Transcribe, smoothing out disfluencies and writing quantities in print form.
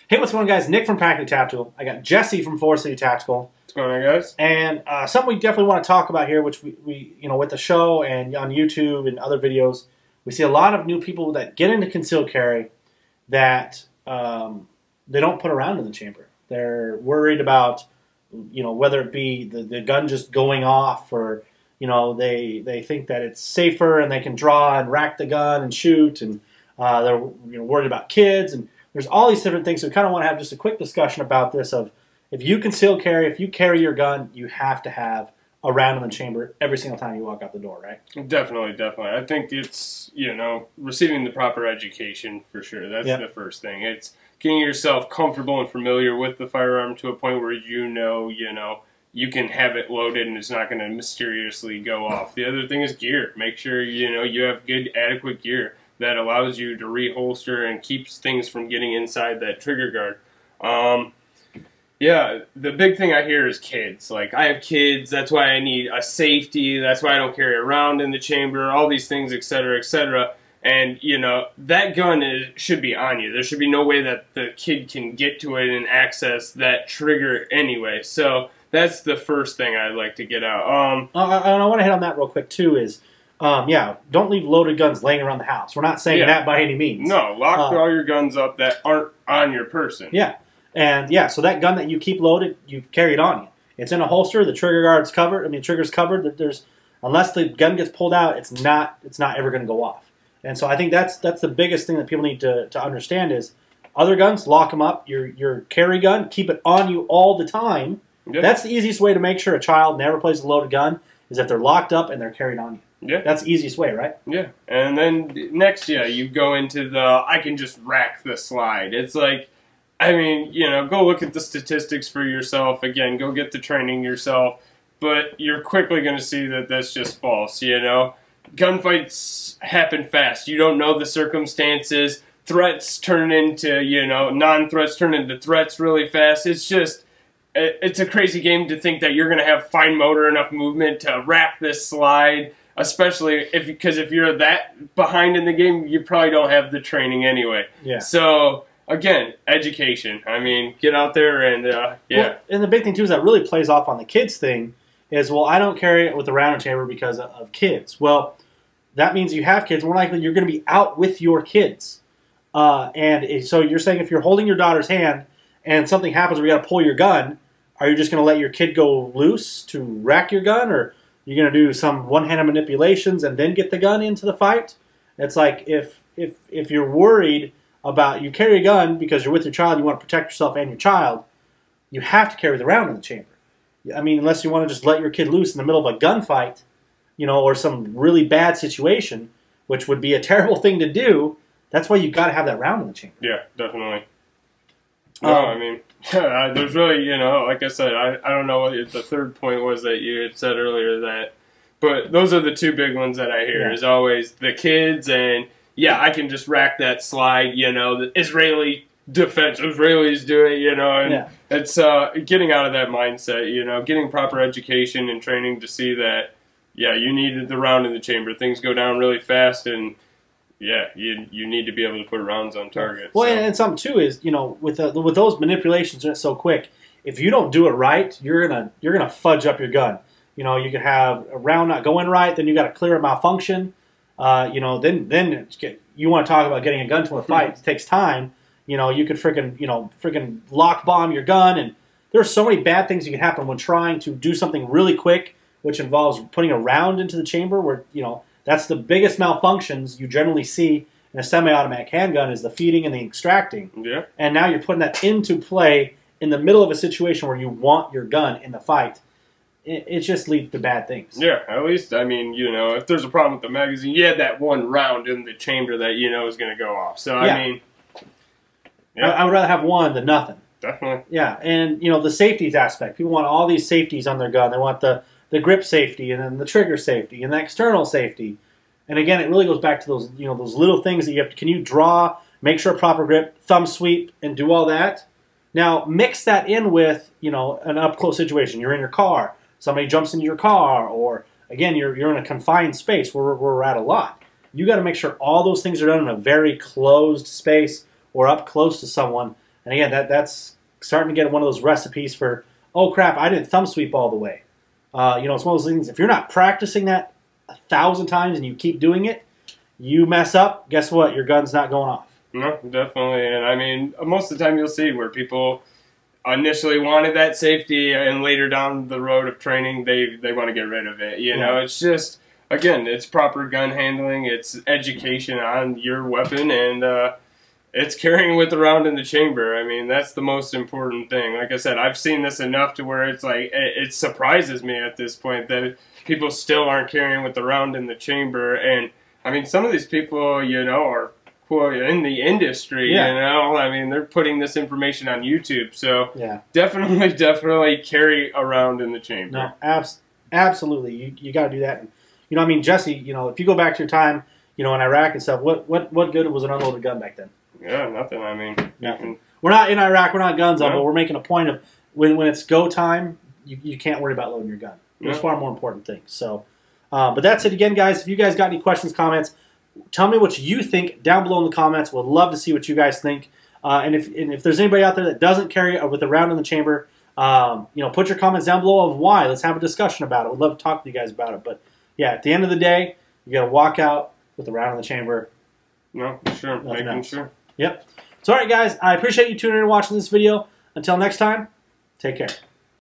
Hey, what's going on, guys? Nick from Practically Tactical. I got Jesse from Forest City Tactical. What's going on, guys? And something we definitely want to talk about here, which we with the show and on YouTube and other videos, we see a lot of new people that get into concealed carry that they don't put around in the chamber. They're worried about, whether it be the gun just going off, or they think that it's safer and they can draw and rack the gun and shoot, and they're worried about kids, and there's all these different things. So we kind of want to have just a quick discussion about this of, if you conceal carry, if you carry your gun, you have to have a round in the chamber every single time you walk out the door, right? Definitely, definitely. I think it's, receiving the proper education for sure. That's the first thing. It's getting yourself comfortable and familiar with the firearm to a point where you can have it loaded and it's not going to mysteriously go off. The other thing is gear. Make sure, you have good, adequate gear that allows you to reholster and keeps things from getting inside that trigger guard. Yeah, the big thing I hear is kids. Like, I have kids, that's why I need a safety, that's why I don't carry around in the chamber, all these things, etc., etc. And, that gun should be on you. There should be no way that the kid can get to it and access that trigger anyway. So that's the first thing I'd like to get out. I want to hit on that real quick, too, is, don't leave loaded guns laying around the house. We're not saying that by any means. No, lock all your guns up that aren't on your person. Yeah. And, so that gun that you keep loaded, you carry it on you. It's in a holster. The trigger guard's covered. I mean, trigger's covered. Unless the gun gets pulled out, it's not ever going to go off. And so I think that's the biggest thing that people need to understand is, other guns, lock them up. Your carry gun, keep it on you all the time. Yep. That's the easiest way to make sure a child never plays a loaded gun, is if they're locked up and they're carried on you. Yeah. That's the easiest way, right? Yeah. And then next, you go into I can just rack the slide. It's like, I mean, go look at the statistics for yourself. Again, go get the training yourself. But you're quickly going to see that that's just false, Gunfights happen fast. You don't know the circumstances. Threats turn into, non-threats turn into threats really fast. It's just, it's a crazy game to think that you're going to have fine motor, enough movement to rack this slide. Especially because if you're that behind in the game, you probably don't have the training anyway. Yeah. So again, education. I mean, get out there and Well, and the big thing too is that really plays off on the kids thing. Is, well, I don't carry it with the round chamber because of kids. Well, that means you have kids. More likely, you're going to be out with your kids. And so you're saying, if you're holding your daughter's hand and something happens where you got to pull your gun, are you just going to let your kid go loose to rack your gun, or you're going to do some one-handed manipulations and then get the gun into the fight? It's like, if you're worried about, you carry a gun because you're with your child, you want to protect yourself and your child, you have to carry the round in the chamber. I mean, unless you want to just let your kid loose in the middle of a gunfight, or some really bad situation, which would be a terrible thing to do. That's why you got to have that round in the chamber. Yeah, definitely. No, I mean, there's really, like I said, I don't know what the third point was that you had said earlier, but those are the two big ones that I hear, is always the kids, and I can just rack that slide, the Israeli defense, Israelis do it, and it's getting out of that mindset, getting proper education and training to see that, you need the round in the chamber. Things go down really fast, and you need to be able to put rounds on target. Well, and something too is, with those manipulations, it's so quick. If you don't do it right, you're gonna fudge up your gun. You could have a round not going right, then you got to clear a malfunction. Then you want to talk about getting a gun to a fight. It takes time. You could freaking lock bomb your gun, and there's so many bad things that can happen when trying to do something really quick, which involves putting a round into the chamber, where that's the biggest malfunctions you generally see in a semi-automatic handgun, is the feeding and the extracting. Yeah. And now you're putting that into play in the middle of a situation where you want your gun in the fight. It just leads to bad things. Yeah, at least, I mean, if there's a problem with the magazine, you had that one round in the chamber that is going to go off. So, I mean... Yeah. I would rather have one than nothing. Definitely. Yeah, and, the safeties aspect. People want all these safeties on their gun. They want the grip safety, and then the trigger safety, and the external safety. And again, it really goes back to those, those little things that you have to, can you draw, make sure a proper grip, thumb sweep, and do all that? Now, mix that in with, an up-close situation. You're in your car. Somebody jumps into your car, or, again, you're in a confined space where we're at a lot. You got to make sure all those things are done in a very closed space or up close to someone And again, that's starting to get one of those recipes for, oh crap, I didn't thumb sweep all the way. You know, it's one of those things, if you're not practicing that 1,000 times and you keep doing it, you mess up, guess what? Your gun's not going off. No, definitely. And I mean, most of the time you'll see where people initially wanted that safety and later down the road of training, they want to get rid of it. You know, it's just, again, it's proper gun handling, it's education on your weapon, and it's carrying with around in the chamber. I mean, that's the most important thing. Like I said, I've seen this enough to where it's like, it surprises me at this point that people still aren't carrying with the round in the chamber. And I mean, some of these people, you know, are in the industry, you know, I mean, they're putting this information on YouTube. So definitely carry around in the chamber. No, absolutely. You got to do that. And, you know, I mean, Jesse, you know, if you go back to your time, you know, in Iraq and stuff, what good was an unloaded gun back then? Yeah, nothing. I mean, nothing. We're not in Iraq. We're not guns up, but we're making a point of when it's go time, you can't worry about loading your gun. There's far more important things. So, but that's it again, guys. If you guys got any questions, comments, tell me what you think down below in the comments. We'd love to see what you guys think. And if there's anybody out there that doesn't carry with a round in the chamber, you know, put your comments down below of why. Let's have a discussion about it. We'd love to talk to you guys about it. But yeah, at the end of the day, you got to walk out with a round in the chamber. No, sure. Making sure. Yep. So, all right, guys, I appreciate you tuning in and watching this video. Until next time, take care.